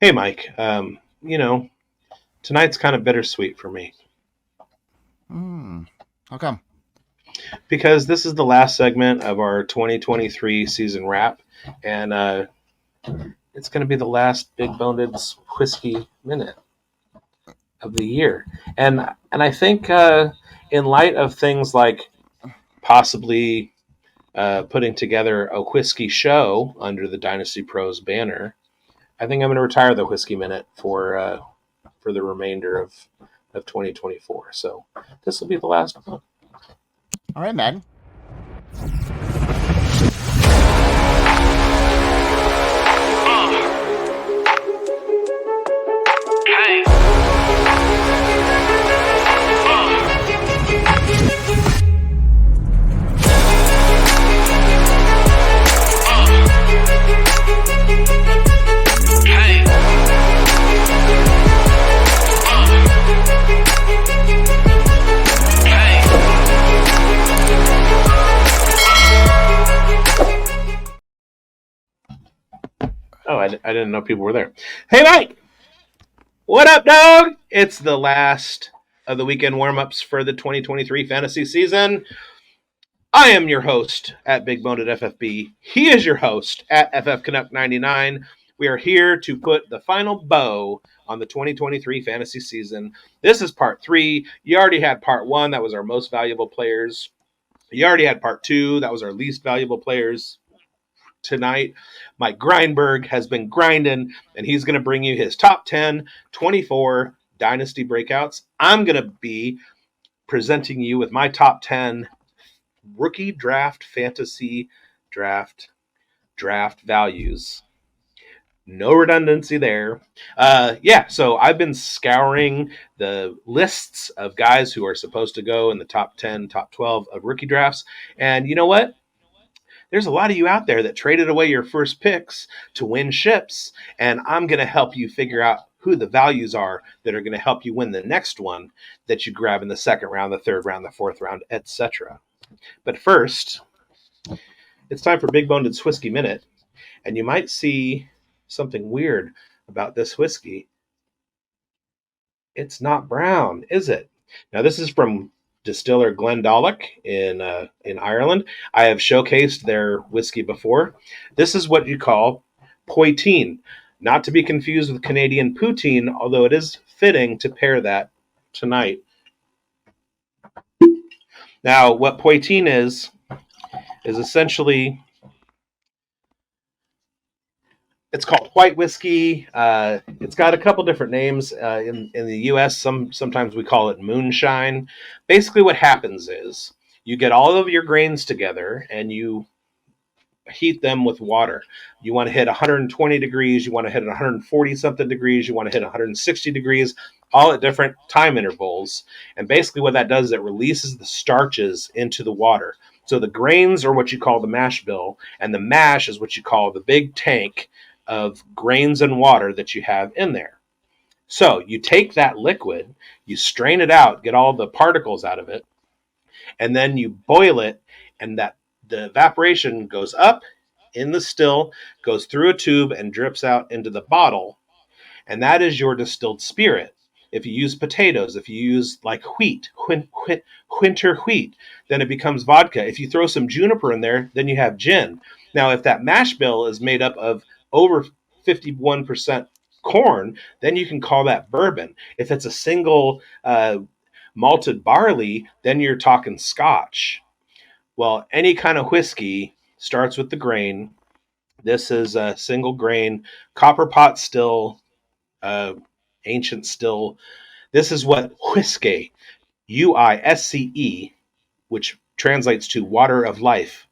Hey, Mike. Tonight's kind of bittersweet for me Hmm. How come? because this is the last segment of our 2023 season wrap, and it's going to be the last Big Boned Whiskey Minute of the year. And I think in light of things like possibly putting together a whiskey show under the Dynasty Pros banner, I think I'm going to retire the Whiskey Minute for the remainder of 2024. So this will be the last one. All right, Madden. Oh, I didn't know people were there. Hey, Mike! What up, dog? It's the last of the weekend warm-ups for the 2023 fantasy season. I am your host at Big Boned FFB. He is your host at FF Canuck 99. We are here to put the final bow on the 2023 fantasy season. This is part 3. You already had part 1. That was our most valuable players. You already had part 2. That was our least valuable players. Tonight, Mike Grindberg has been grinding, and he's going to bring you his top 10, 24 Dynasty Breakouts. I'm going to be presenting you with my top 10 rookie draft fantasy draft values. No redundancy there. So I've been scouring the lists of guys who are supposed to go in the top 10, top 12 of rookie drafts. And you know what? There's a lot of you out there that traded away your first picks to win ships, and I'm going to help you figure out who the values are that are going to help you win the next one that you grab in the second round, the third round, the fourth round, etc. But first, it's time for Big Boned Whiskey Minute, and you might see something weird about this whiskey. It's not brown, is it? Now, this is from distiller Glendalough in Ireland. I have showcased their whiskey before. This is what you call poitín, not to be confused with Canadian poutine, although it is fitting to pair that tonight. Now, what poitín is essentially it's called white whiskey. It's got a couple different names in the U.S. Sometimes we call it moonshine. Basically, what happens is you get all of your grains together and you heat them with water. You want to hit 120 degrees. You want to hit 140 something degrees. You want to hit 160 degrees, all at different time intervals. And basically, what that does is it releases the starches into the water. So the grains are what you call the mash bill, and the mash is what you call the big tank of grains and water that you have in there. So you take that liquid, you strain it out, get all the particles out of it, and then you boil it, and that the evaporation goes up in the still, goes through a tube, and drips out into the bottle. And that is your distilled spirit. If you use potatoes, if you use like wheat, winter wheat, then it becomes vodka. If you throw some juniper in there, then you have gin. Now, if that mash bill is made up of over 51% corn, then you can call that bourbon. If it's a single malted barley, then you're talking scotch. Well, any kind of whiskey starts with the grain. This is a single grain copper pot still, ancient still. This is what whiskey, UISCE, which translates to water of life,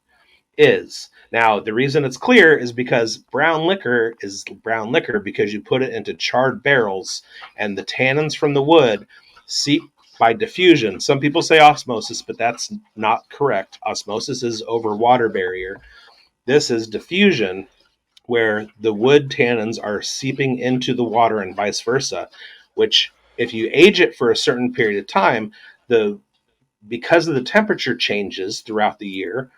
is. Now, the reason it's clear is because brown liquor is brown liquor because you put it into charred barrels and the tannins from the wood seep by diffusion. Some people say osmosis, but that's not correct. Osmosis is over water barrier. This is diffusion, where the wood tannins are seeping into the water and vice versa, which if you age it for a certain period of time, because of the temperature changes throughout the year,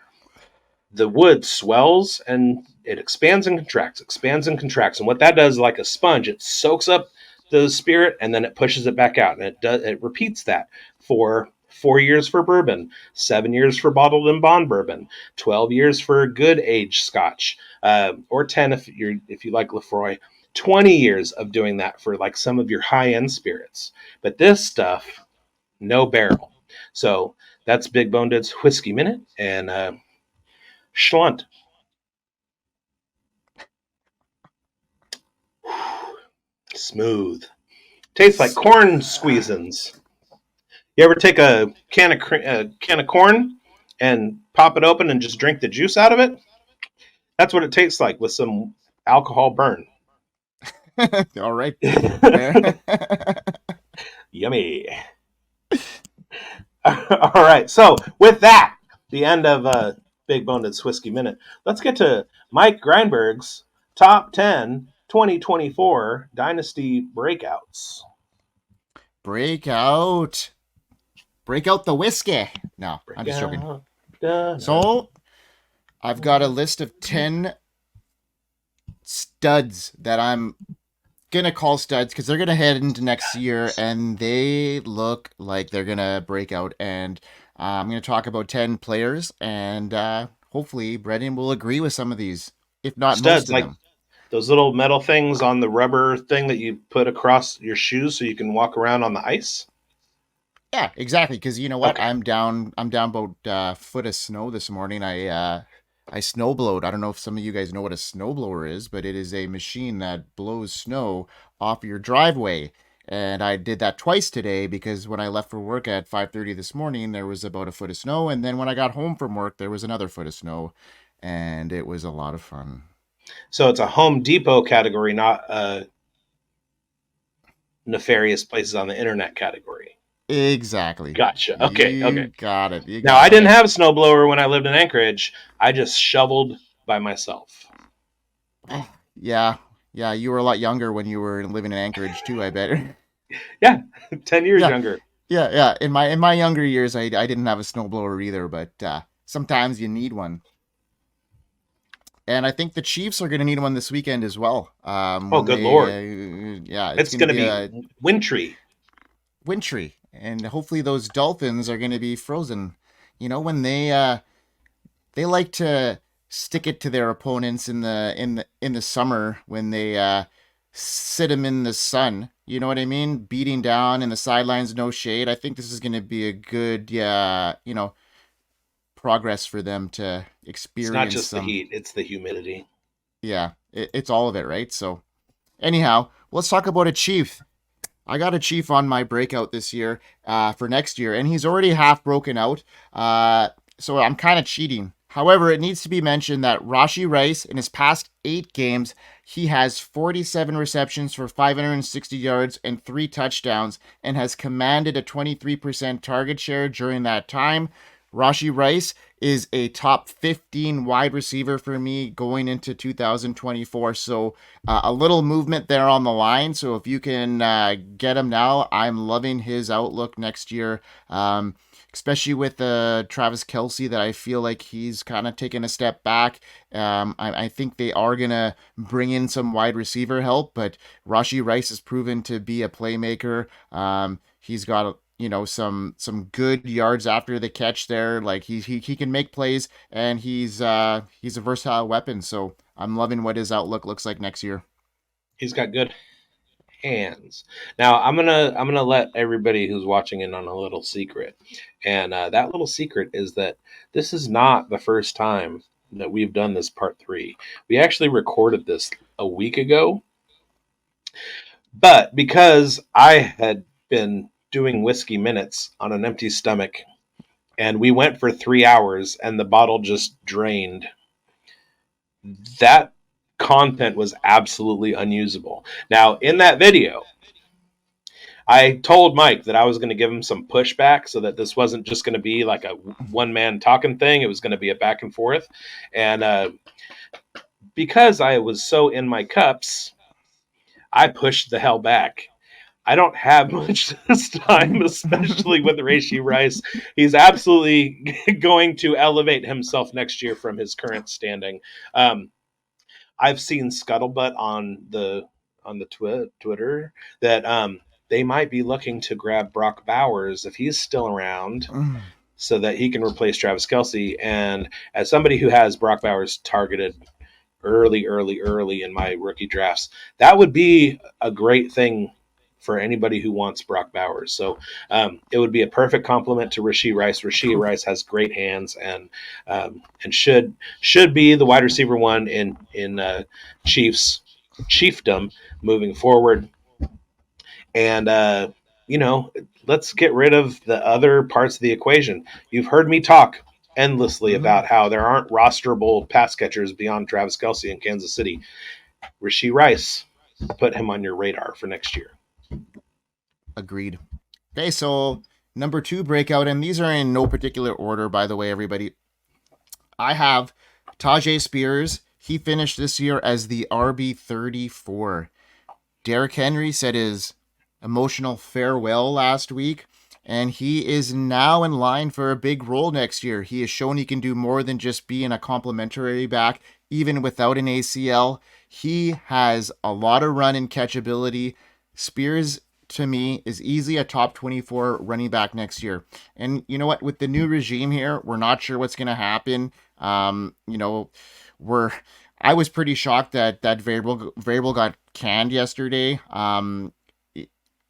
the wood swells and it expands and contracts, expands and contracts. And what that does, like a sponge, it soaks up the spirit and then it pushes it back out. And it repeats that for 4 years for bourbon, 7 years for bottled and bond bourbon, 12 years for good aged Scotch, or 10 if you like Lefroy. 20 years of doing that for like some of your high end spirits. But this stuff, no barrel. So that's Big Boned's Whiskey Minute and Schlunt. Smooth. Tastes like corn squeezins. You ever take a can of corn and pop it open and just drink the juice out of it? That's what it tastes like with some alcohol burn. All right. Yummy. All right. So with that, the end of Big Boned's Whiskey Minute. Let's get to Mike Greinberg's Top 10 2024 Dynasty Breakouts. Break out the whiskey. No, I'm just joking. So I've got a list of 10 studs that I'm gonna call studs because they're gonna head into next year and they look like they're gonna break out. And I'm gonna talk about 10 players, and hopefully Brendon will agree with some of these, if not studs, most of like them. those little metal things on the rubber thing that you put across your shoes so you can walk around on the ice. Yeah, exactly. Because you know what, Okay. I'm down about a foot of snow this morning. I snowblowed. I don't know if some of you guys know what a snowblower is, but it is a machine that blows snow off your driveway. And I did that twice today because when I left for work at 5:30 this morning, there was about a foot of snow, and then when I got home from work, there was another foot of snow, and it was a lot of fun. So it's a Home Depot category, not a nefarious places on the internet category. Exactly. Gotcha. Okay. You Okay. got it. You Now, I got didn't it. have a snowblower when I lived in Anchorage. I just shoveled by myself. Yeah. Yeah, you were a lot younger when you were living in Anchorage too, I bet. Yeah, 10 years Yeah. younger. Yeah. In my younger years, I didn't have a snowblower either, but sometimes you need one. And I think the Chiefs are going to need one this weekend as well. Oh, When good they, Lord. yeah, it's It's going to going to be be a wintry. wintry, and hopefully those Dolphins are going to be frozen. You know, when they like to stick it to their opponents in the summer when they sit them in the sun. You know what I mean? Beating down in the sidelines, no shade. I think this is going to be a good, progress for them to It's not experience just the some. heat, it's the humidity. Yeah, it's all of it, right? So, anyhow, let's talk about a Chief. I got a Chief on my breakout this year for next year, and he's already half broken out. So I'm kind of cheating. However, it needs to be mentioned that Rashi Rice, in his past 8 games, he has 47 receptions for 560 yards and 3 touchdowns, and has commanded a 23% target share during that time. Rashi Rice is a top 15 wide receiver for me going into 2024. So a little movement there on the line. So if you can get him now, I'm loving his outlook next year. Especially with Travis Kelce, that I feel like he's kind of taken a step back. I think they are going to bring in some wide receiver help, but Rashi Rice has proven to be a playmaker. He's got some good yards after the catch there. Like he can make plays, and he's a versatile weapon. So I'm loving what his outlook looks like next year. He's got good hands. Now, I'm gonna let everybody who's watching in on a little secret, and that little secret is that this is not the first time that we've done this part three. We actually recorded this a week ago, but because I had been doing whiskey minutes on an empty stomach, and we went for 3 hours, and the bottle just drained. That content was absolutely unusable. Now, in that video, I told Mike that I was going to give him some pushback so that this wasn't just going to be like a one man talking thing. It was going to be a back and forth. And because I was so in my cups, I pushed the hell back. I don't have much this time, especially with Rashee Rice. He's absolutely going to elevate himself next year from his current standing. Um, I've seen scuttlebutt on the Twitter that they might be looking to grab Brock Bowers if he's still around, so that he can replace Travis Kelce. And as somebody who has Brock Bowers targeted early in my rookie drafts, that would be a great thing for anybody who wants Brock Bowers. So it would be a perfect complement to Rashee Rice. Rashee Rice has great hands and should be the wide receiver one in Chiefs chiefdom moving forward. And let's get rid of the other parts of the equation. You've heard me talk endlessly about how there aren't rosterable pass catchers beyond Travis Kelce in Kansas City. Rashee Rice, put him on your radar for next year. Agreed. Okay, so number 2 breakout, and these are in no particular order, by the way, everybody. I have Tajay Spears. He finished this year as the RB34. Derrick Henry said his emotional farewell last week, and he is now in line for a big role next year. He has shown he can do more than just being a complimentary back, even without an ACL. He has a lot of run and catch ability. Spears, to me, is easily a top 24 running back next year. And you know what? With the new regime here, we're not sure what's going to happen. I was pretty shocked that variable got canned yesterday.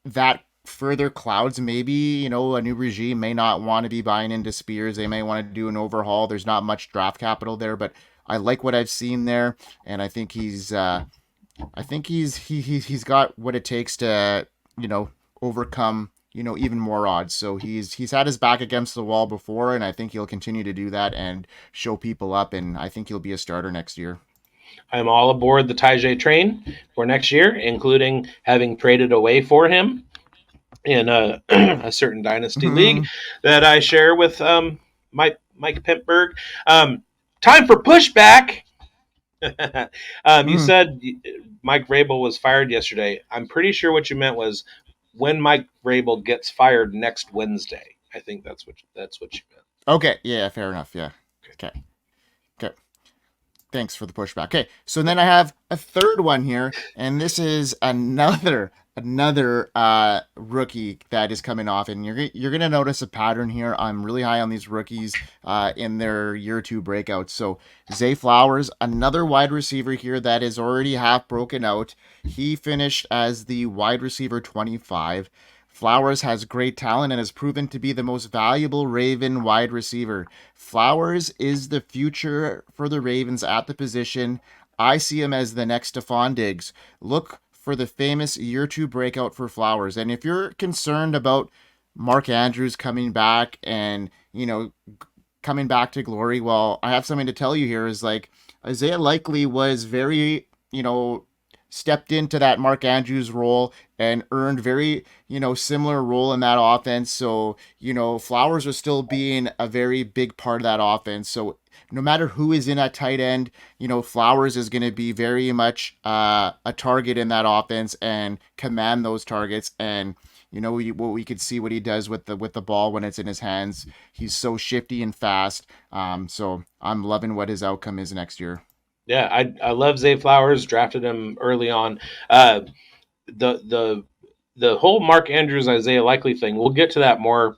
That further clouds maybe, a new regime may not want to be buying into Spears. They may want to do an overhaul. There's not much draft capital there, but I like what I've seen there, and I think he's got what it takes to, overcome, even more odds. So he's had his back against the wall before, and I think he'll continue to do that and show people up, and I think he'll be a starter next year. I'm all aboard the Tajay train for next year, including having traded away for him in a certain Dynasty league that I share with Mike Pimpberg. Time for pushback. You said Mike Vrabel was fired yesterday. I'm pretty sure what you meant was when Mike Vrabel gets fired next Wednesday. I think that's what you meant. Okay. Yeah. Fair enough. Yeah. Okay. Thanks for the pushback. Okay, so then I have a third one here, and this is another rookie that is coming off, and you're gonna notice a pattern here. I'm really high on these rookies in their year 2 breakouts. So Zay Flowers, another wide receiver here that is already half broken out. He finished as the wide receiver 25. Flowers has great talent and has proven to be the most valuable Raven wide receiver. Flowers is the future for the Ravens at the position. I see him as the next Stephon Diggs. Look for the famous year 2 breakout for Flowers. And if you're concerned about Mark Andrews coming back and, coming back to glory, well, I have something to tell you here is like Isaiah Likely was very, stepped into that Mark Andrews role and earned very, similar role in that offense. So, Flowers was still being a very big part of that offense. So no matter who is in at tight end, Flowers is going to be very much a target in that offense and command those targets. And, we could see what he does with the ball when it's in his hands. He's so shifty and fast. So I'm loving what his outcome is next year. Yeah, I love Zay Flowers. Drafted him early on. The whole Mark Andrews Isaiah Likely thing. We'll get to that more,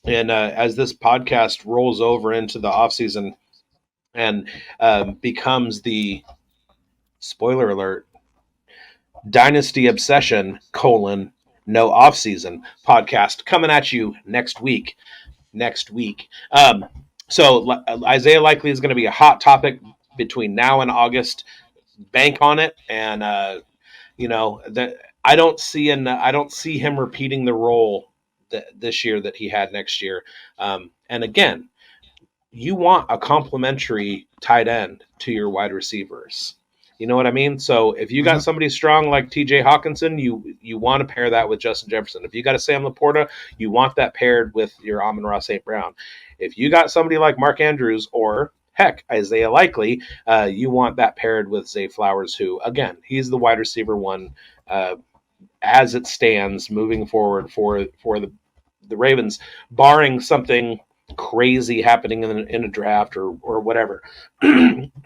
and as this podcast rolls over into the offseason and becomes the spoiler alert Dynasty Obsession : no offseason podcast coming at you next week. So Isaiah Likely is going to be a hot topic between now and August. Bank on it, and I don't see him repeating the role this year that he had next year. And again, you want a complementary tight end to your wide receivers. You know what I mean? So if you got somebody strong like TJ Hawkinson, you want to pair that with Justin Jefferson. If you got a Sam Laporta, you want that paired with your Amon-Ra St. Brown. If you got somebody like Mark Andrews or heck, Isaiah Likely, you want that paired with Zay Flowers, who, again, he's the wide receiver one as it stands moving forward for the Ravens, barring something crazy happening in a draft or whatever.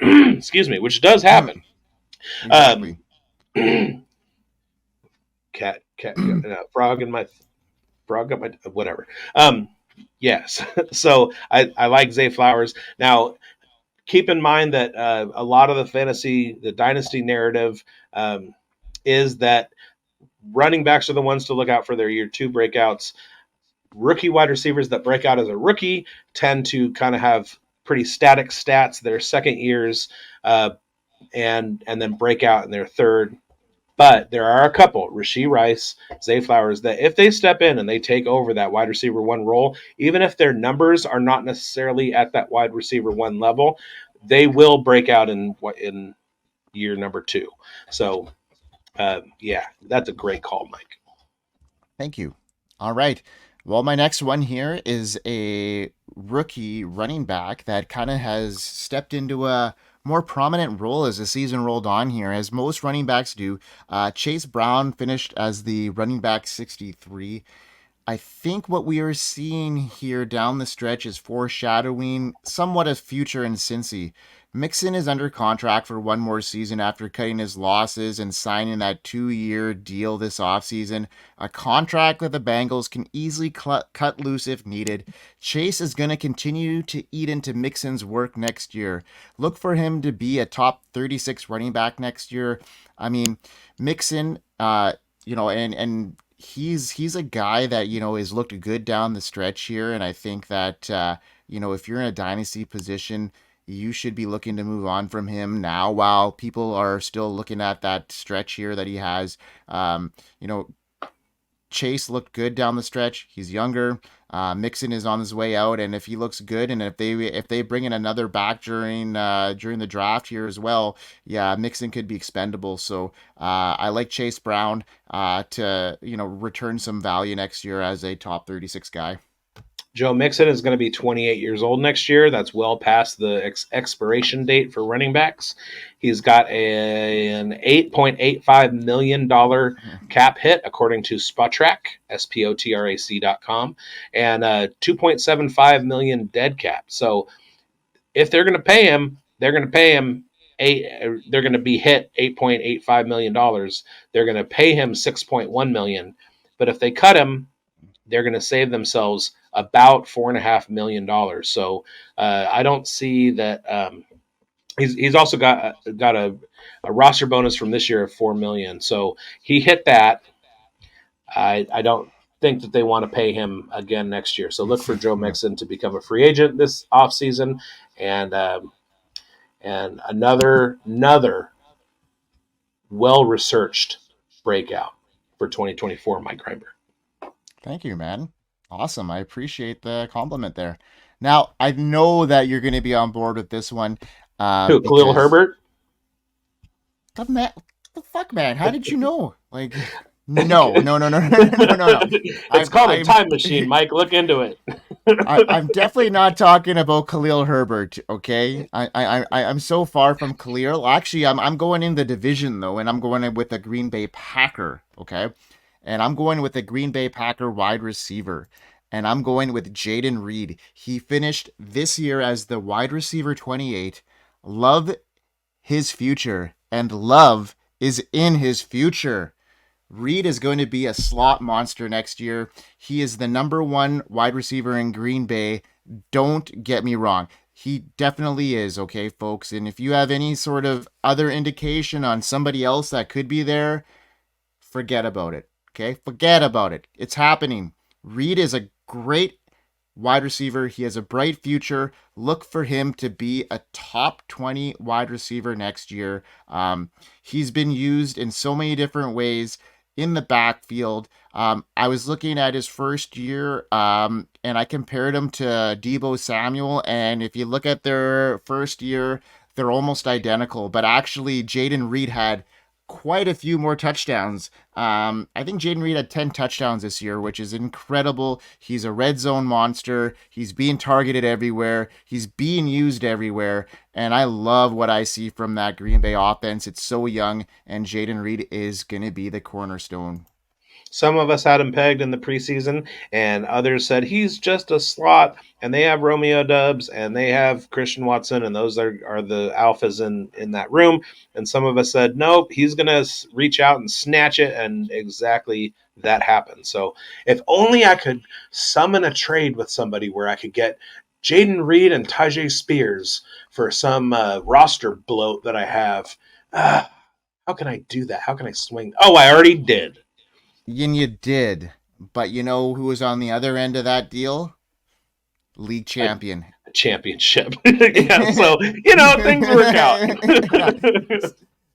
Excuse me, which does happen. Exactly. Cat, frog in my frog got my whatever. Um, yes. So I like Zay Flowers. Now, keep in mind that a lot of the dynasty narrative is that running backs are the ones to look out for their year two breakouts. Rookie wide receivers that break out as a rookie tend to kind of have pretty static stats their second years, uh, and then break out in their third. But there are a couple, Rashee Rice, Zay Flowers, that if they step in and they take over that wide receiver one role, even if their numbers are not necessarily at that wide receiver one level, they will break out in year number two. So, yeah, that's a great call, Mike. Thank you. All right. Well, my next one here is a rookie running back that kind of has stepped into a more prominent role as the season rolled on here, as most running backs do. Chase Brown finished as the running back 63. I think what we are seeing here down the stretch is foreshadowing somewhat a future in Cincy. Mixon is under contract for one more season after cutting his losses and signing that 2-year deal this offseason. A contract with the Bengals can easily cut loose if needed. Chase is going to continue to eat into Mixon's work next year. Look for him to be a top 36 running back next year. I mean, Mixon, and he's a guy that is looked good down the stretch here, and I think that if you're in a dynasty position, you should be looking to move on from him now while people are still looking at that stretch here that he has. Chase looked good down the stretch. He's younger. Mixon is on his way out, and if he looks good, and if they bring in another back during the draft here as well, yeah, Mixon could be expendable. So I like Chase Brown to return some value next year as a top 36 guy. Joe Mixon is going to be 28 years old next year. That's well past the expiration date for running backs. He's got an $8.85 million cap hit, according to Spotrac, SPOTRAC.com, and a $2.75 million dead cap. So if they're going to pay him, they're going to pay him they're going to be hit $8.85 million. They're going to pay him $6.1 million. But if they cut him, they're going to save themselves about $4.5 million. So I don't see that. He's also got a roster bonus from this year of $4 million. So he hit that. I don't think that they want to pay him again next year. So look for Joe Mixon to become a free agent this offseason, and another well researched breakout for 2024, Mike Reimer. Thank you, man. Awesome. I appreciate the compliment there. Now, I know that you're going to be on board with this one. Who, Khalil Herbert? The fuck, man? How did you know? Like, no. It's called a time machine, Mike. Look into it. I'm definitely not talking about Khalil Herbert, okay? I'm so far from Khalil. Actually, I'm going in the division, though, and I'm going with the Green Bay Packer, okay? And I'm going with the Green Bay Packer wide receiver. And I'm going with Jaden Reed. He finished this year as the wide receiver 28. Love his future. And love is in his future. Reed is going to be a slot monster next year. He is the number one wide receiver in Green Bay. Don't get me wrong. He definitely is, okay, folks? And if you have any sort of other indication on somebody else that could be there, forget about it. Okay, forget about it. It's happening. Reed is a great wide receiver. He has a bright future. Look for him to be a top 20 wide receiver next year. He's been used in so many different ways in the backfield. I was looking at his first year, and I compared him to Deebo Samuel. And if you look at their first year, they're almost identical. But actually, Jaden Reed had quite a few more touchdowns. I think Jaden Reed had 10 touchdowns this year, which is incredible. He's a red zone monster. He's being targeted everywhere. He's being used everywhere. And I love what I see from that Green Bay offense. It's so young, and Jaden Reed is going to be the cornerstone. Some of us had him pegged in the preseason, and others said he's just a slot. And they have Romeo Dubs, and they have Christian Watson, and those are the alphas in that room. And some of us said, nope, he's going to reach out and snatch it, and exactly that happened. So if only I could summon a trade with somebody where I could get Jaden Reed and Tajay Spears for some roster bloat that I have. How can I do that? How can I swing? Oh, I already did. And you did. But you know who was on the other end of that deal? League A, champion. a championship. Yeah, so things work out.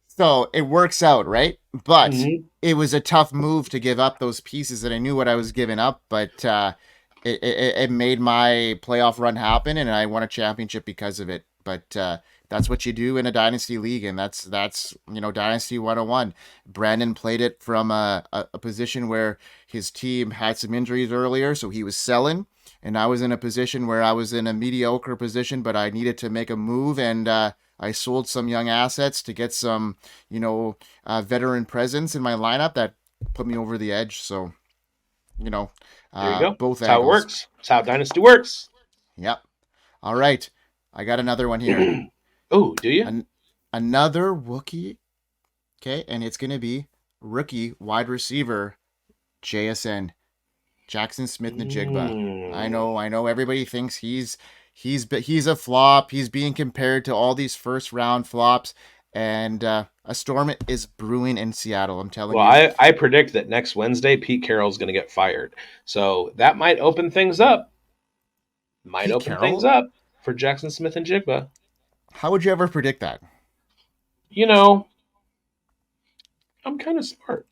So it works out, right? But Mm-hmm. it was a tough move to give up those pieces, and I knew what I was giving up, but it made my playoff run happen, and I won a championship because of it. But that's what you do in a dynasty league, and that's dynasty 101. Brandon played it from a position where his team had some injuries earlier, so he was selling, and I was in a position where I was in a mediocre position, but I needed to make a move, and I sold some young assets to get some, veteran presence in my lineup that put me over the edge. So, There you go. both That's how it angles. works. That's how dynasty works. Yep. All right. I got another one here. Oh, do you? Another rookie. Okay. And it's going to be rookie wide receiver JSN, Jackson Smith Najigba. I know. Everybody thinks he's a flop. He's being compared to all these first round flops, and a storm is brewing in Seattle. I'm telling Well, you. I predict that next Wednesday Pete Carroll's going to get fired, so that might open things up. Might Pete open things Carroll? up for Jackson Smith and Jigba. How would you ever predict that? You know, I'm kind of smart.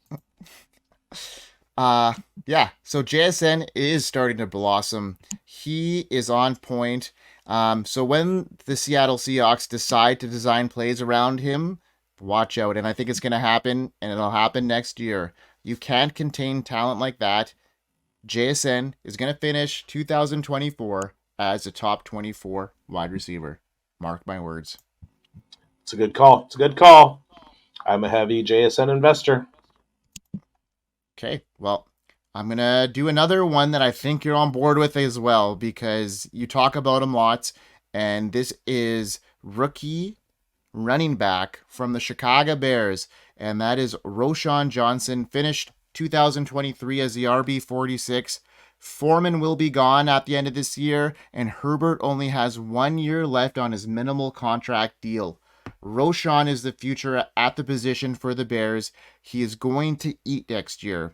Yeah. So JSN is starting to blossom. He is on point. So when the Seattle Seahawks decide to design plays around him, watch out. And I think it's going to happen, and it'll happen next year. You can't contain talent like that. JSN is going to finish 2024 as a top 24 wide receiver. Mark my words. It's a good call. It's a good call. I'm a heavy JSN investor. Okay, well, I'm going to do another one that I think you're on board with as well, because you talk about him lots. And this is rookie running back from the Chicago Bears, and that is Roschon Johnson. Finished 2023 as the RB46. Foreman will be gone at the end of this year, and Herbert only has 1 year left on his minimal contract deal. Roschon is the future at the position for the Bears. He is going to eat next year.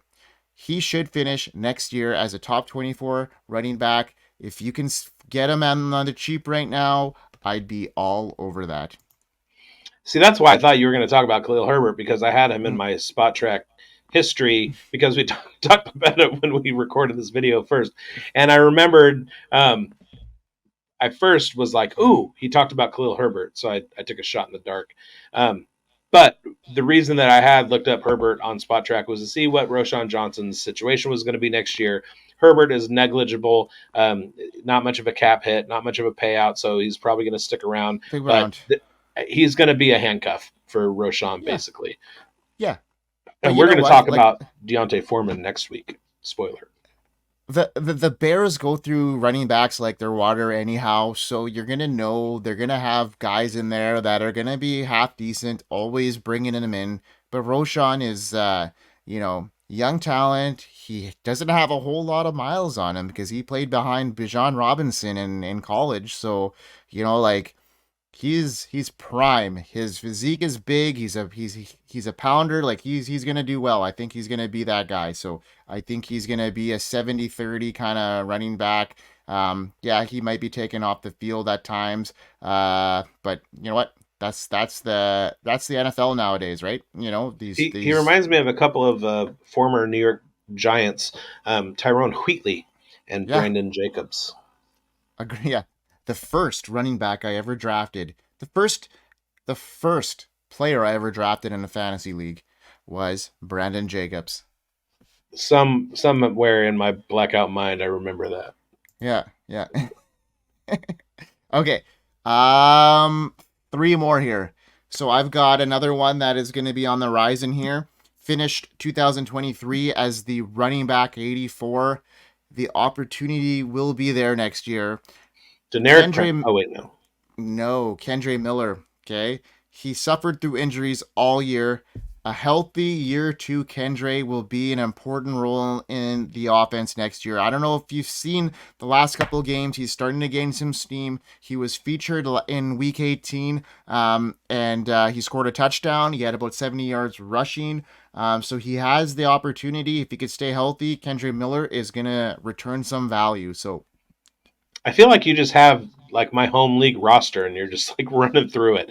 He should finish next year as a top 24 running back. If you can get him on the cheap right now, I'd be all over that. See, that's why I thought you were going to talk about Khalil Herbert, because I had him in my spot track history, because we talked about it when we recorded this video first. And I remembered I first was like, ooh, he talked about Khalil Herbert. So I took a shot in the dark. But the reason that I had looked up Herbert on Spot Track was to see what Roschon Johnson's situation was going to be next year. Herbert is negligible, not much of a cap hit, not much of a payout, so he's probably going to stick around. But he's going to be a handcuff for Roschon, basically. Yeah. And we're going to talk about Deontay Foreman next week. Spoiler. The Bears go through running backs like they're water anyhow, so you're going to know they're going to have guys in there that are going to be half decent, always bringing them in. But Roschon is, young talent. He doesn't have a whole lot of miles on him because he played behind Bijan Robinson in college. So, he's prime. His physique is big. He's a pounder. Like he's gonna do well. I think he's gonna be that guy. So I think he's gonna be a 70-30 kind of running back. Yeah, he might be taken off the field at times. But you know what? That's the NFL nowadays, right? He reminds me of a couple of former New York Giants, Tyrone Wheatley and Brandon Jacobs. Agree. Yeah. The first running back I ever drafted. The first player I ever drafted in a fantasy league was Brandon Jacobs. Somewhere in my blackout mind, I remember that. Yeah, yeah. Okay. Um, three more here. So I've got another one that is going to be on the rise in here. Finished 2023 as the running back 84. The opportunity will be there next year. Generic print. Kendre, Oh wait, no. no, Kendre Miller. Okay. He suffered through injuries all year. A healthy year two Kendre will be an important role in the offense next year. I don't know if you've seen the last couple of games. He's starting to gain some steam. He was featured in Week 18, and he scored a touchdown. He had about 70 yards rushing. So he has the opportunity. If he could stay healthy, Kendre Miller is going to return some value. So I feel like you just have like my home league roster, and you're just like running through it.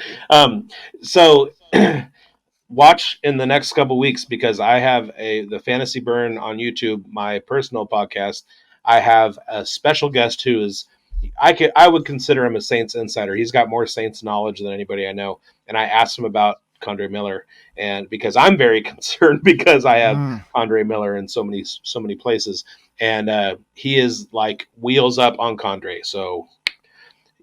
So watch in the next couple weeks because I have the Fantasy Burn on YouTube, my personal podcast. I have a special guest who is I would consider him a Saints insider. He's got more Saints knowledge than anybody I know, and I asked him about Condre Miller, and because I'm very concerned because I have Condre Miller in so many places, and he is like wheels up on Condre. So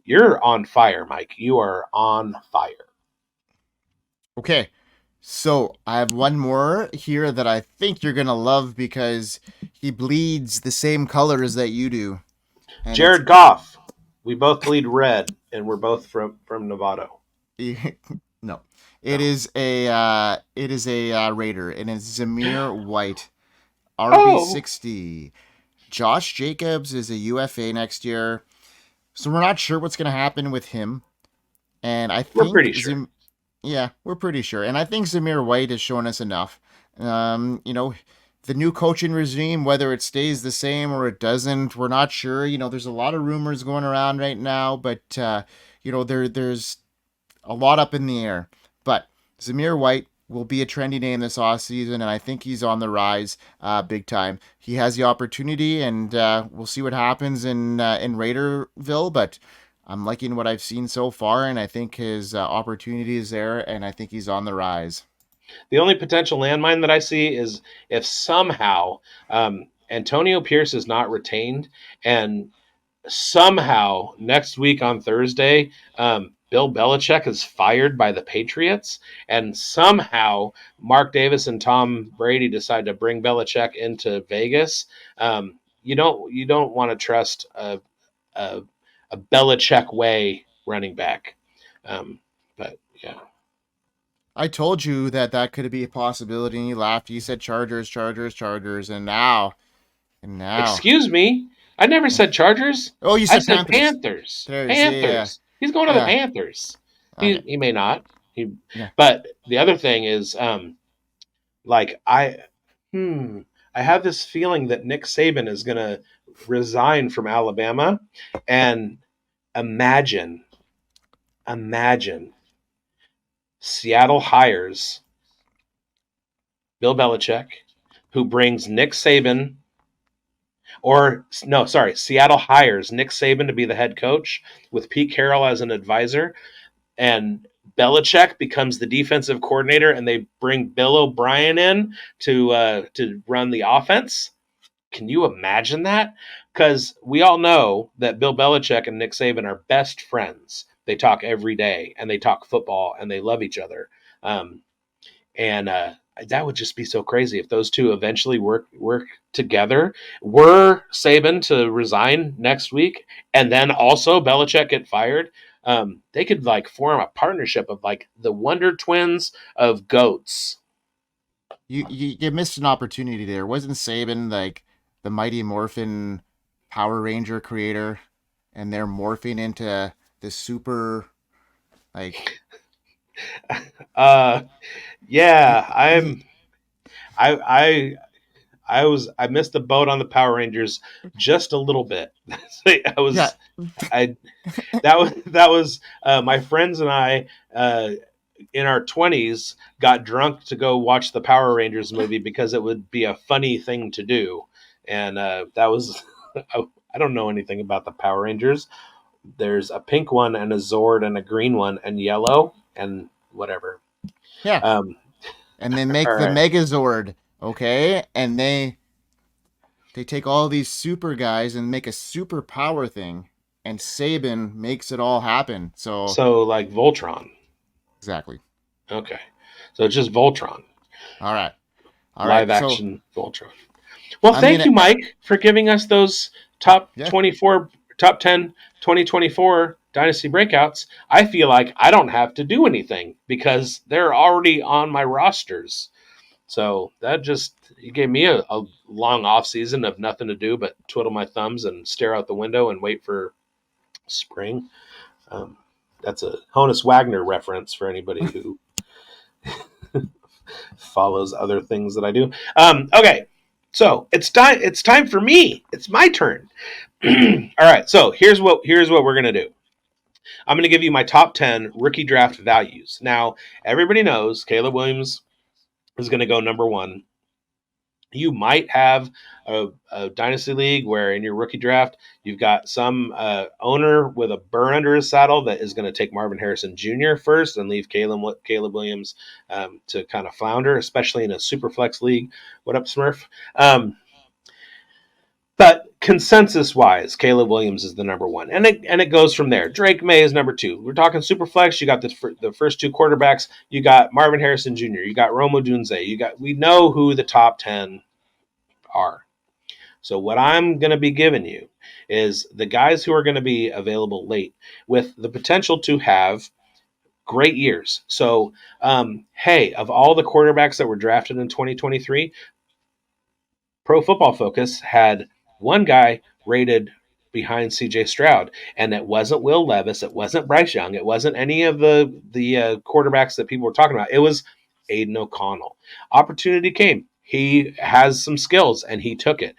you're on fire, Mike. You are on fire. okay. So I have one more here that I think you're gonna love because he bleeds the same colors that you do. And Jared Goff. We both bleed red, and we're both from Novato. no. No. It is a Raider, and it's Zamir White, Oh, RB60. Josh Jacobs is a UFA next year, so we're not sure what's gonna happen with him. And I we're think pretty sure. Yeah, we're pretty sure. And I think Zamir White has shown us enough. You know, the new coaching regime, whether it stays the same or it doesn't, we're not sure. You know, there's a lot of rumors going around right now, but there's a lot up in the air. But Zamir White will be a trendy name this offseason, and I think he's on the rise big time. He has the opportunity, and we'll see what happens in Raiderville, but I'm liking what I've seen so far, and I think his opportunity is there, and I think he's on the rise. The only potential landmine that I see is if somehow Antonio Pierce is not retained, and somehow next week on Thursday, Bill Belichick is fired by the Patriots, and somehow Mark Davis and Tom Brady decide to bring Belichick into Vegas. You don't want to trust a a Belichick way running back. But yeah. I told you that that could be a possibility, and you laughed. You said Chargers, Chargers, Chargers, and now. Excuse me. I never said Chargers. Oh, you I said said Panthers. Panthers. There's yeah, Panthers. He's going to the yeah. Panthers. He Okay, he may not. He yeah. but the other thing is like I have this feeling that Nick Saban is going to resign from Alabama, and imagine imagine Seattle hires Bill Belichick, who brings Nick Saban, or no, sorry, Seattle hires Nick Saban to be the head coach with Pete Carroll as an advisor, and Belichick becomes the defensive coordinator, and they bring Bill O'Brien in to run the offense. Can you imagine that? Because we all know that Bill Belichick and Nick Saban are best friends. They talk every day, and they talk football, and they love each other. Um, and that would just be so crazy if those two eventually work together. Were Saban to resign next week, and then also Belichick get fired, they could like form a partnership of like the Wonder Twins of goats. You missed an opportunity there. Wasn't Saban like the Mighty Morphin Power Ranger creator, and they're morphing into this super like Uh, yeah, he I I missed the boat on the Power Rangers just a little bit. I yeah. was I that was my friends and I in our 20s got drunk to go watch the Power Rangers movie because it would be a funny thing to do, and that was I don't know anything about the Power Rangers. There's a pink one and a Zord and a green one and yellow and whatever. Yeah. Um, And they all make the right. Megazord, okay? And they take all these super guys and make a super power thing. And Saban makes it all happen. So So like Voltron. exactly. Okay. So it's just Voltron, All right. All right. live So action Voltron. Well, I mean, thank you, Mike, for giving us those top yeah. 24, top 10, 2024 Dynasty Breakouts. I feel like I don't have to do anything because they're already on my rosters. So that just you gave me a long off season of nothing to do but twiddle my thumbs and stare out the window and wait for spring. Um, that's a Honus Wagner reference for anybody who follows other things that I do. Okay, so it's time. It's time for me. It's my turn. All right. So here's what we're gonna do. I'm gonna give you my top 10 rookie draft values. Now everybody knows Caleb Williams is gonna go number one. You might have a dynasty league where in your rookie draft you've got some owner with a burr under his saddle that is going to take Marvin Harrison Jr. first and leave Caleb Williams to kind of flounder, especially in a super flex league. What up, Smurf? But consensus wise, Caleb Williams is the number one, and it goes from there. Drake May is number two. We're talking super flex. You got the first two quarterbacks. You got Marvin Harrison Jr. You got Rome Odunze. We know who the top 10 are. So what I'm going to be giving you is the guys who are going to be available late with the potential to have great years. So, hey, of all the quarterbacks that were drafted in 2023, Pro Football Focus had one guy rated behind C.J. Stroud, and it wasn't Will Levis, it wasn't Bryce Young, it wasn't any of the quarterbacks that people were talking about. It was Aiden O'Connell. Opportunity came. He has some skills, and he took it.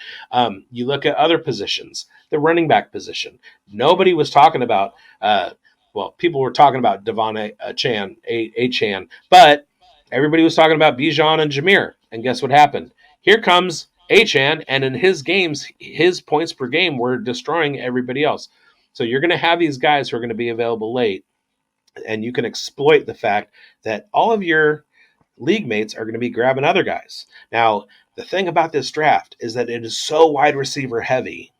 You look at other positions, the running back position. Nobody was talking about. Well, people were talking about Devon Chan, but everybody was talking about Bijan and Jameer. And guess what happened? Here comes Achan, and in his games, his points per game were destroying everybody else. So you're going to have these guys who are going to be available late, and you can exploit the fact that all of your league mates are going to be grabbing other guys. Now, the thing about this draft is that it is so wide receiver heavy.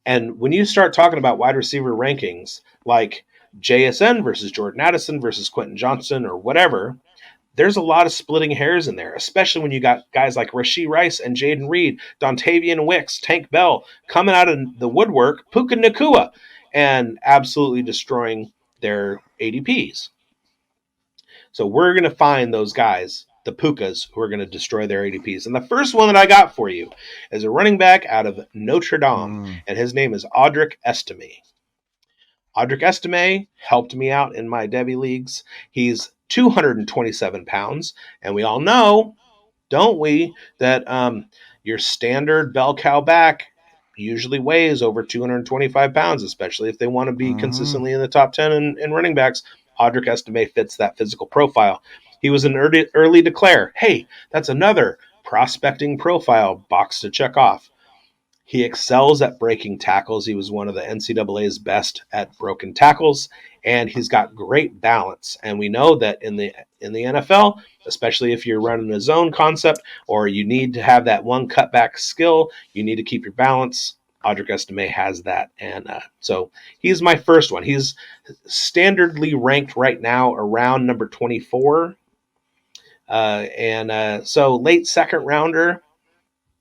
And when you start talking about wide receiver rankings like JSN versus Jordan Addison versus Quentin Johnson or whatever, there's a lot of splitting hairs in there, especially when you got guys like Rashee Rice and Jaden Reed, Dontavian Wicks, Tank Bell coming out of the woodwork, Puka Nakua, and absolutely destroying their ADPs. So we're going to find those guys, the Pukas, who are going to destroy their ADPs. And the first one that I got for you is a running back out of Notre Dame, and his name is Audric Estime. Audric Estime helped me out in my Debbie leagues. He's 227 pounds, and we all know, don't we, that your standard bell cow back usually weighs over 225 pounds, especially if they want to be Mm-hmm. consistently in the top 10 in running backs. Audric Estime fits that physical profile. He was an early declare. Hey, that's another prospecting profile box to check off. He excels at breaking tackles. He was one of the NCAA's best at broken tackles, and he's got great balance. And we know that in the NFL, especially if you're running a zone concept or you need to have that one cutback skill, you need to keep your balance. Audric Estime has that, and so he's my first one. He's standardly ranked right now around number 24, and so late second rounder.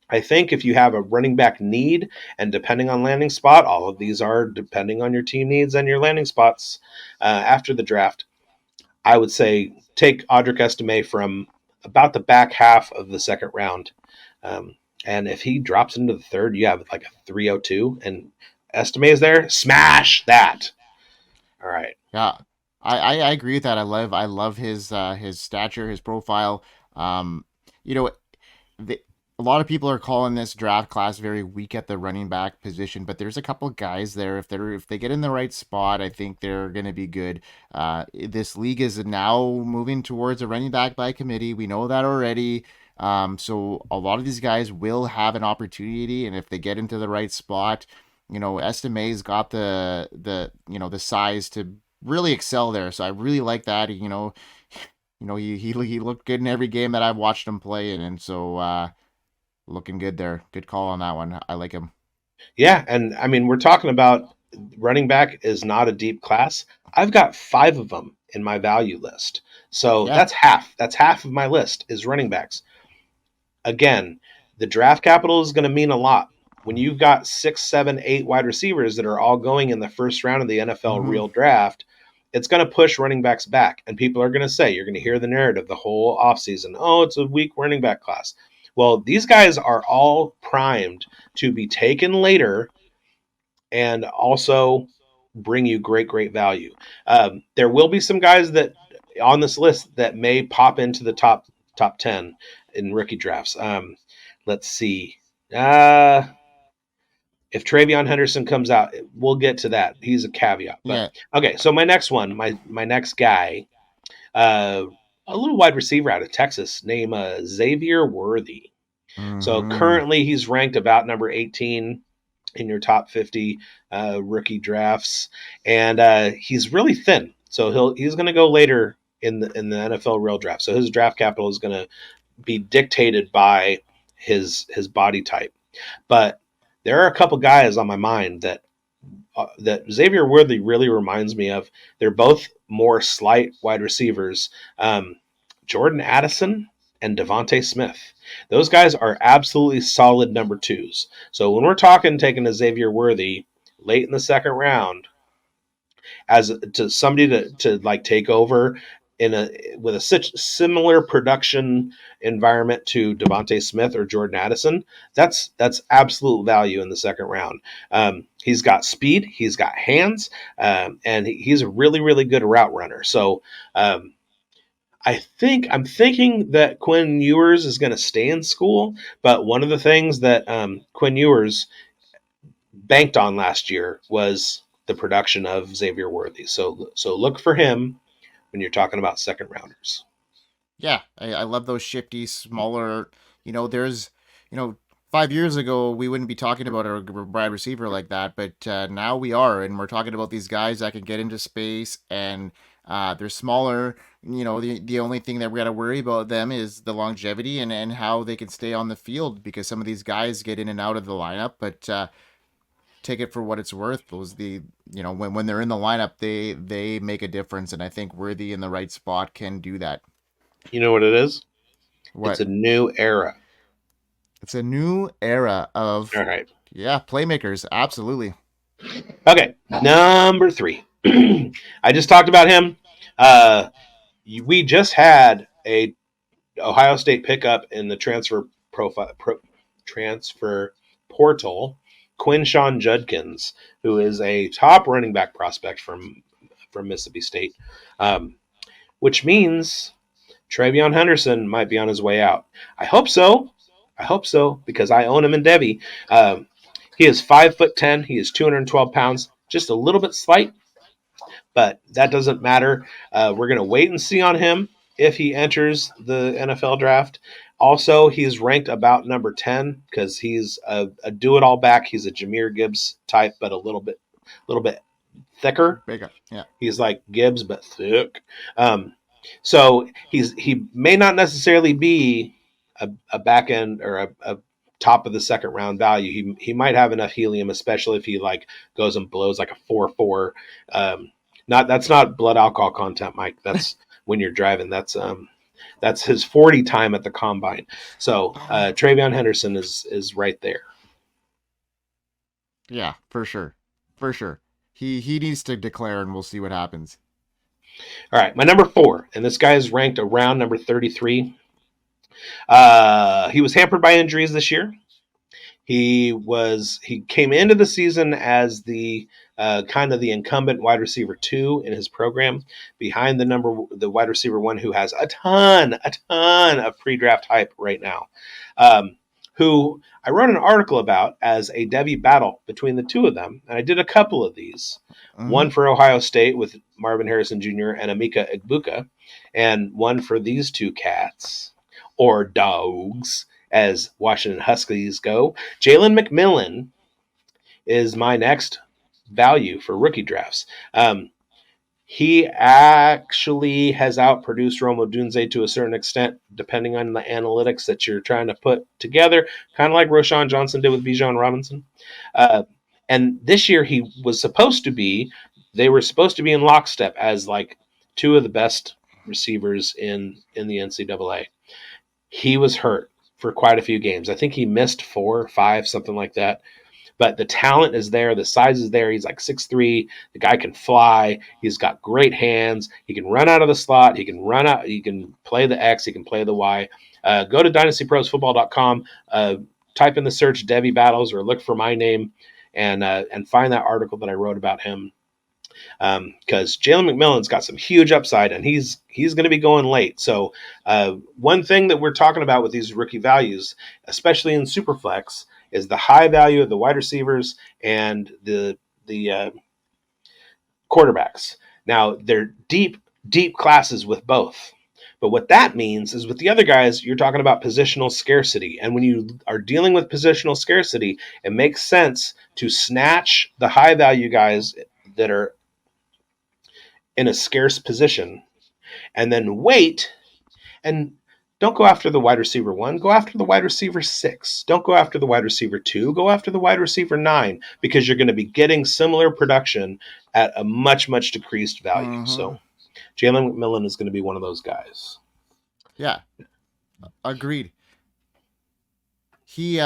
I think if you have a running back need, and depending on landing spot, all of these are depending on your team needs and your landing spots after the draft. I would say take Audric Estime from about the back half of the second round. And if he drops into the third, you have like a 302, and Estime is there, smash that. All right. Yeah, I agree with that. I love his stature, his profile. Um, you know, the, a lot of people are calling this draft class very weak at the running back position, but there's a couple guys there. If they get in the right spot, I think they're going to be good. This league is now moving towards a running back by committee. We know that already. So a lot of these guys will have an opportunity, and if they get into the right spot, Estime's got the size to really excel there. So I really like that. he looked good in every game that I've watched him play in, and so looking good there. Good call on that one. I like him. Yeah, and I mean, we're talking about running back is not a deep class. I've got 5 of them in my value list. So Yeah. that's half. That's half of my list is running backs. Again, the draft capital is going to mean a lot. When you've got 6, 7, 8 wide receivers that are all going in the first round of the NFL Mm-hmm. real draft, it's going to push running backs back. And people are going to say, you're going to hear the narrative the whole offseason. Oh, it's a weak running back class. Well, these guys are all primed to be taken later and also bring you great, great value. There will be some guys that on this list that may pop into the top 10 in rookie drafts. Let's see. Uh, if Travion Henderson comes out, we'll get to that. He's a caveat. But Yeah. okay, so my next one, my next guy, uh, a little wide receiver out of Texas named Xavier Worthy. So Mm-hmm. currently he's ranked about number 18 in your top 50 rookie drafts, and he's really thin. So he's going to go later in the NFL real draft. So his draft capital is going to be dictated by his body type. But there are a couple guys on my mind that Xavier Worthy really reminds me of. They're both more slight wide receivers. Jordan Addison and Devontae Smith. Those guys are absolutely solid number 2s. So when we're talking taking a Xavier Worthy late in the second round as to somebody to like take over in a with a such similar production environment to Devontae Smith or Jordan Addison, that's absolute value in the second round. He's got speed, he's got hands, and he's a really really good route runner. So I'm thinking that Quinn Ewers is going to stay in school, but one of the things that Quinn Ewers banked on last year was the production of Xavier Worthy. So look for him when you're talking about second rounders. Yeah, I love those shifty, smaller. There's, you know, 5 years ago we wouldn't be talking about a wide receiver like that, but now we are, and we're talking about these guys that can get into space and they're smaller. The only thing that we got to worry about them is the longevity and how they can stay on the field because some of these guys get in and out of the lineup, but take it for what it's worth. When they're in the lineup, they make a difference, and I think Worthy in the right spot can do that. You know what it is? It's What? a new era. It's a new era All of, right. yeah, playmakers. Absolutely. Okay. Number 3. I just talked about him. Uh, we just had a Ohio State pickup in the transfer portal, Quinshawn Judkins, who is a top running back prospect from Mississippi State, um, which means Travion Henderson might be on his way out. I hope so. I hope so because I own him in Debbie. He is 5'10". He is 212 pounds, just a little bit slight, but that doesn't matter. We're going to wait and see on him if he enters the NFL draft. Also, he's ranked about number 10 because he's a do-it-all back. He's a Jahmyr Gibbs type, but a little bit thicker. Big up. Yeah. He's like Gibbs, but thick. So he may not necessarily be a back end or a top of the second round value. He might have enough helium, especially if he like goes and blows like a 4.4. Not that's not blood alcohol content, Mike. That's when you're driving. That's his 40 time at the combine. So Travion Henderson is right there. Yeah, for sure. For sure. He needs to declare and we'll see what happens. All right, my number 4, and this guy is ranked around number 33. He was hampered by injuries this year. He came into the season as the kind of the incumbent wide receiver 2 in his program, behind the wide receiver 1 who has a ton of pre-draft hype right now. Who I wrote an article about as a Debbie battle between the two of them, and I did a couple of these. Mm-hmm. One for Ohio State with Marvin Harrison Jr. and Emeka Egbuka, and one for these two cats, or dogs, as Washington Huskies go. Jalen McMillan is my next value for rookie drafts. He actually has outproduced Rome Odunze to a certain extent, depending on the analytics that you're trying to put together, kind of like Roshan Johnson did with Bijan Robinson. Uh, and this year they were supposed to be in lockstep as like two of the best receivers in the NCAA. He was hurt for quite a few games. I think he missed 4 or 5, something like that. But the talent is there, the size is there. He's like 6'3". The guy can fly. He's got great hands. He can run out of the slot. He can run out. He can play the X. He can play the Y. Go to dynastyprosfootball.com. Type in the search Debbie Battles or look for my name and find that article that I wrote about him. Because Jalen McMillan's got some huge upside, and he's going to be going late. So one thing that we're talking about with these rookie values, especially in Superflex, is the high value of the wide receivers and the quarterbacks. Now, they're deep classes with both. But what that means is with the other guys, you're talking about positional scarcity. And when you are dealing with positional scarcity, it makes sense to snatch the high value guys that are in a scarce position and then wait and don't go after the wide receiver 1. Go after the wide receiver 6. Don't go after the wide receiver 2. Go after the wide receiver 9 because you're going to be getting similar production at a much, much decreased value. Mm-hmm. So Jalen McMillan is going to be one of those guys. Yeah, agreed. He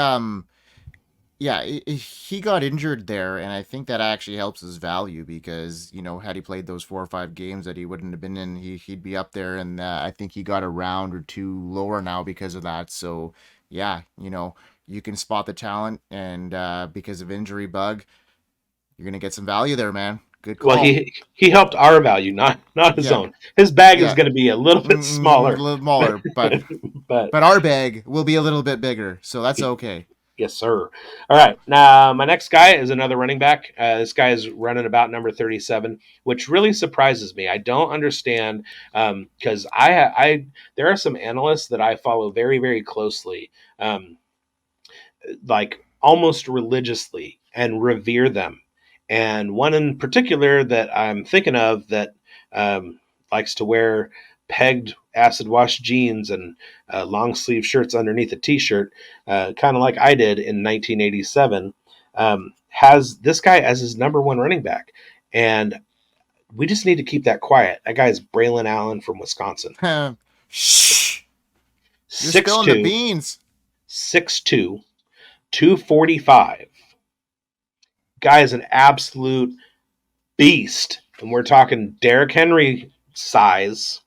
got injured there, and I think that actually helps his value because, had he played those 4 or 5 games that he wouldn't have been in, he'd be up there, and I think he got a round or 2 lower now because of that. So, yeah, you can spot the talent, and because of injury bug, you're going to get some value there, man. Good call. Well, he helped our value, not his own. His bag is going to be a little bit smaller. A little smaller, but our bag will be a little bit bigger, so that's okay. Yes, sir. All right. Now, my next guy is another running back. This guy is running about number 37, which really surprises me. I don't understand because there are some analysts that I follow very, very closely, like almost religiously, and revere them. And one in particular that I'm thinking of that likes to wear pegged acid wash jeans and long sleeve shirts underneath a t-shirt, kind of like I did in 1987, has this guy as his number 1 running back. And we just need to keep that quiet. That guy is Braylon Allen from Wisconsin. Shh. You're spilling the beans. 6'2", 245. Guy is an absolute beast. And we're talking Derrick Henry size.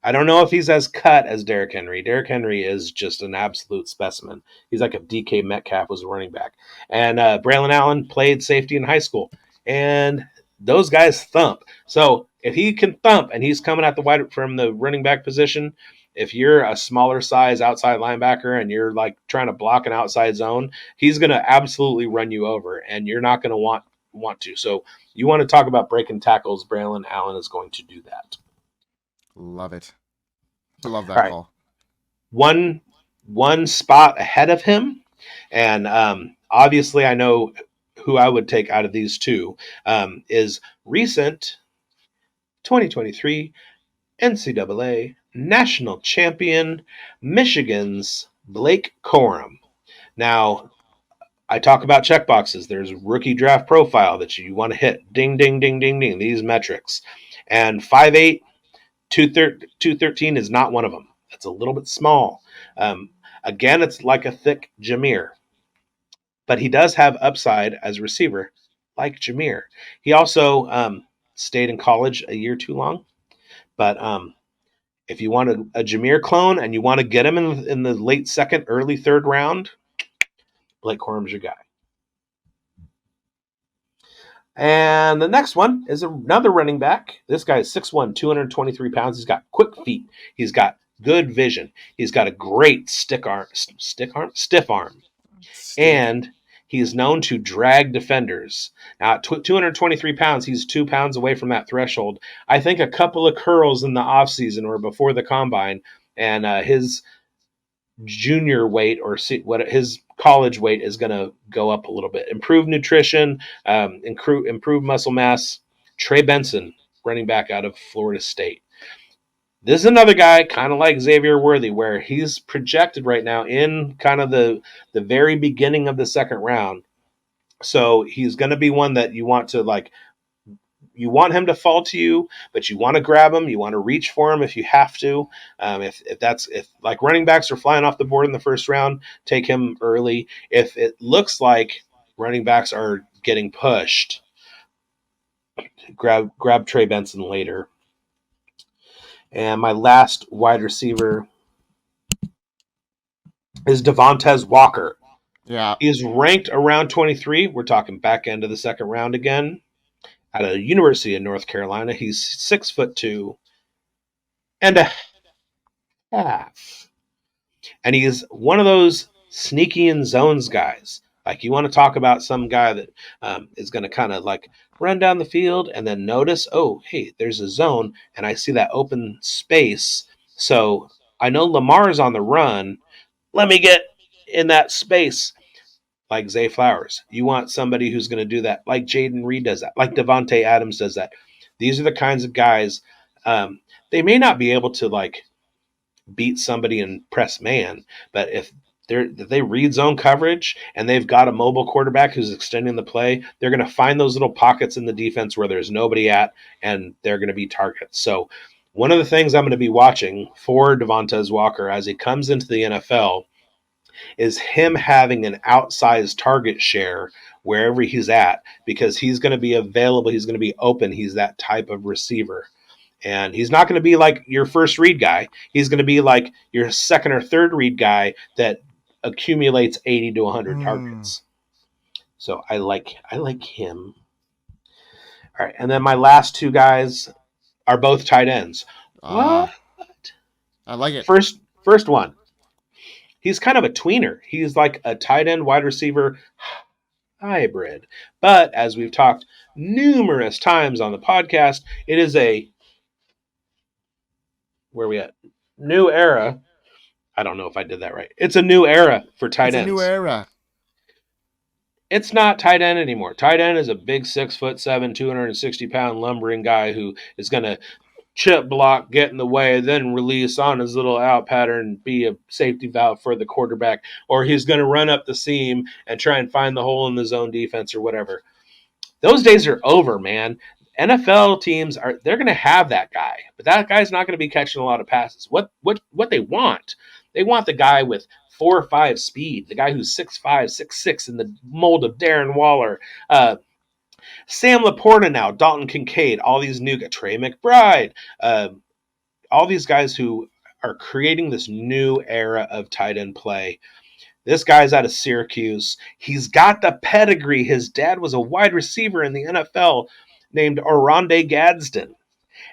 I don't know if he's as cut as Derrick Henry. Derrick Henry is just an absolute specimen. He's like if DK Metcalf was a running back. And Braylon Allen played safety in high school. And those guys thump. So if he can thump and he's coming at the wide from the running back position, if you're a smaller size outside linebacker and you're like trying to block an outside zone, he's going to absolutely run you over and you're not going to want to. So you want to talk about breaking tackles, Braylon Allen is going to do that. Love it. I love that call. One spot ahead of him, and obviously I know who I would take out of these two, is recent 2023 NCAA national champion Michigan's Blake Corum. Now, I talk about checkboxes. There's rookie draft profile that you want to hit. Ding, ding, ding, ding, ding. These metrics. And 5'8", 213 is not one of them. It's a little bit small. Again, it's like a thick Jameer. But he does have upside as a receiver, like Jameer. He also stayed in college a year too long. But if you want a Jameer clone and you want to get him in the late second, early third round, Blake Corum's your guy. And the next one is another running back. This guy is 6'1", 223 pounds. He's got quick feet. He's got good vision. He's got a great stiff arm. And he is known to drag defenders. Now, at 223 pounds, he's 2 pounds away from that threshold. I think a couple of curls in the offseason or before the combine, and his junior weight or what his college weight is going to go up a little bit. Improve nutrition, improve muscle mass. Trey Benson running back out of Florida State. This is another guy kind of like Xavier Worthy, where he's projected right now in kind of the very beginning of the second round. So he's going to be one that you want to like. You want him to fall to you, but you want to grab him. You want to reach for him if you have to. If like running backs are flying off the board in the first round, take him early. If it looks like running backs are getting pushed, grab Trey Benson later. And my last wide receiver is Devontae Walker. Yeah. He's ranked around 23. We're talking back end of the second round again. Out of the University of North Carolina. He's 6'2" and a half. And he's one of those sneaky in zones guys. Like, you want to talk about some guy that is going to kind of like run down the field and then notice, oh, hey, there's a zone and I see that open space. So I know Lamar's on the run. Let me get in that space. Like Zay Flowers. You want somebody who's going to do that, like Jaden Reed does that, like Devontae Adams does that. These are the kinds of guys. They may not be able to like beat somebody in press man, but if they read zone coverage and they've got a mobile quarterback who's extending the play, they're going to find those little pockets in the defense where there's nobody at, and they're going to be targets. So one of the things I'm going to be watching for Devontae Walker as he comes into the NFL is him having an outsized target share wherever he's at, because he's going to be available. He's going to be open. He's that type of receiver. And he's not going to be like your first read guy. He's going to be like your second or third read guy that accumulates 80 to 100 targets. So I like him. All right. And then my last two guys are both tight ends. What? I like it. First one. He's kind of a tweener. He's like a tight end wide receiver hybrid. But as we've talked numerous times on the podcast, it is a, where are we at? New era. I don't know if I did that right. It's a new era for tight ends. It's a new era. It's not tight end anymore. Tight end is a big 6'7", 260-pound lumbering guy who is going to chip block, get in the way, then release on his little out pattern, be a safety valve for the quarterback, or he's going to run up the seam and try and find the hole in the zone defense or whatever. Those days are over, man. NFL teams they're going to have that guy, but that guy's not going to be catching a lot of passes. What they want? They want the guy with 4.5 speed, the guy who's 6'5", 6'6" in the mold of Darren Waller, Sam Laporta now, Dalton Kincaid, all these new guys, Trey McBride, all these guys who are creating this new era of tight end play. This guy's out of Syracuse. He's got the pedigree. His dad was a wide receiver in the NFL named Oronde Gadsden.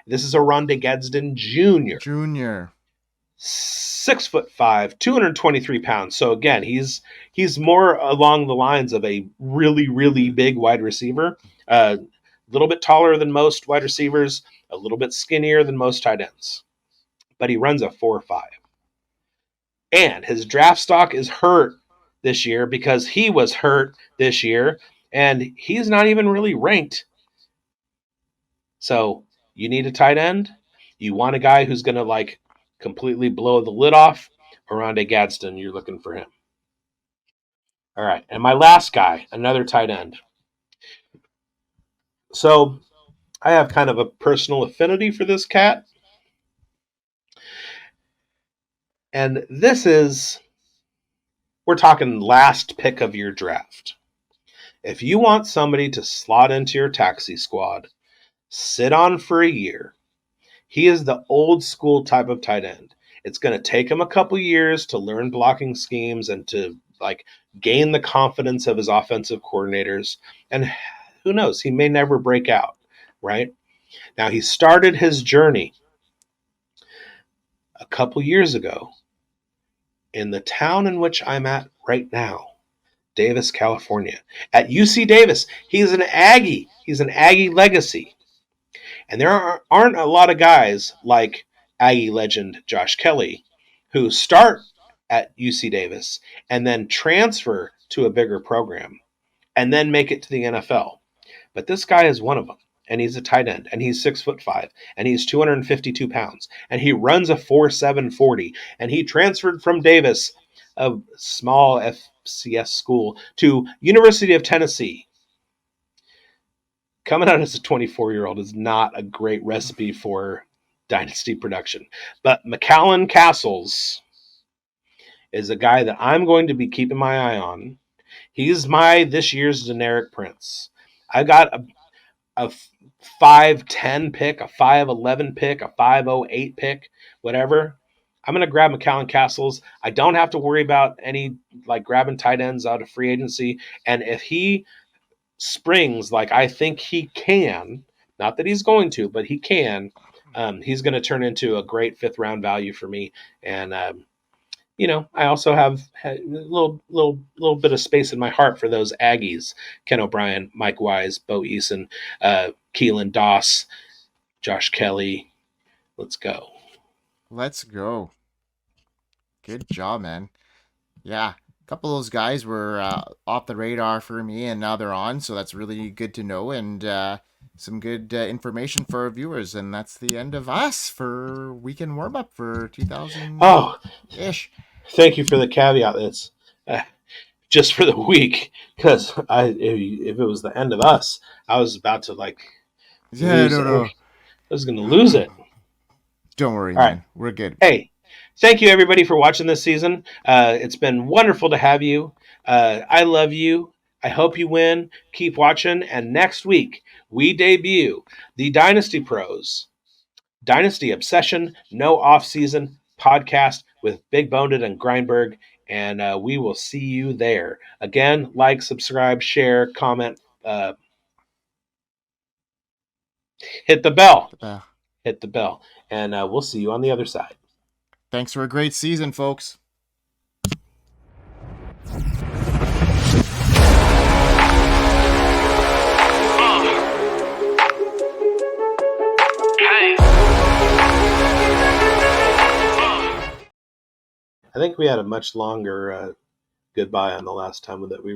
This is Oronde Gadsden Jr. 6'5", 223 pounds. So again, he's more along the lines of a really, really big wide receiver. A little bit taller than most wide receivers, a little bit skinnier than most tight ends. But he runs a 4.5. And his draft stock is hurt this year because he was hurt this year, and he's not even really ranked. So you need a tight end. You want a guy who's going to like completely blow the lid off. Oronde Gadsden, you're looking for him. All right, and my last guy, another tight end. So I have kind of a personal affinity for this cat. And this is, we're talking last pick of your draft. If you want somebody to slot into your taxi squad, sit on for a year, he is the old school type of tight end. It's going to take him a couple years to learn blocking schemes and to like gain the confidence of his offensive coordinators. And who knows, he may never break out, right? Now, he started his journey a couple years ago in the town in which I'm at right now, Davis, California. At UC Davis, he's an Aggie. He's an Aggie legacy. And there aren't a lot of guys like Aggie legend Josh Kelly who start at UC Davis and then transfer to a bigger program and then make it to the NFL. But this guy is one of them. and he's a tight end, and he's 6'5", and he's 252 pounds, and he runs a 4.7 40, and he transferred from Davis, a small FCS school, to University of Tennessee. Coming out as a 24-year-old is not a great recipe for dynasty production. But McAllen Castles is a guy that I'm going to be keeping my eye on. He's my this year's generic prince. I got a 5'10 pick, a 5'11 pick, a 5'08 pick, whatever. I'm going to grab McAllen Castles. I don't have to worry about any like grabbing tight ends out of free agency. And if he springs like I think he can, not that he's going to, but he can, he's going to turn into a great 5th round value for me. And I also have a little bit of space in my heart for those Aggies: Ken O'Brien, Mike Wise, Bo Eason, Keelan Doss, Josh Kelly. Let's go. Let's go. Good job, man. Yeah, a couple of those guys were off the radar for me, and now they're on, so that's really good to know, and some good information for our viewers. And that's the end of us for Weekend Warmup for 2000-ish. Thank you for the caveat. That's just for the week, because if it was the end of us, I was about to lose it. I was going to lose it. Don't worry, man. Right. We're good. Hey, thank you everybody for watching this season. It's been wonderful to have you. I love you. I hope you win. Keep watching. And next week, we debut the Dynasty Pros, Dynasty Obsession, No Offseason podcast with Big Boned and Grindberg. And we will see you there. Again, like, subscribe, share, comment, hit the bell. Hit the bell. And we'll see you on the other side. Thanks for a great season, folks. I think we had a much longer goodbye on the last time that we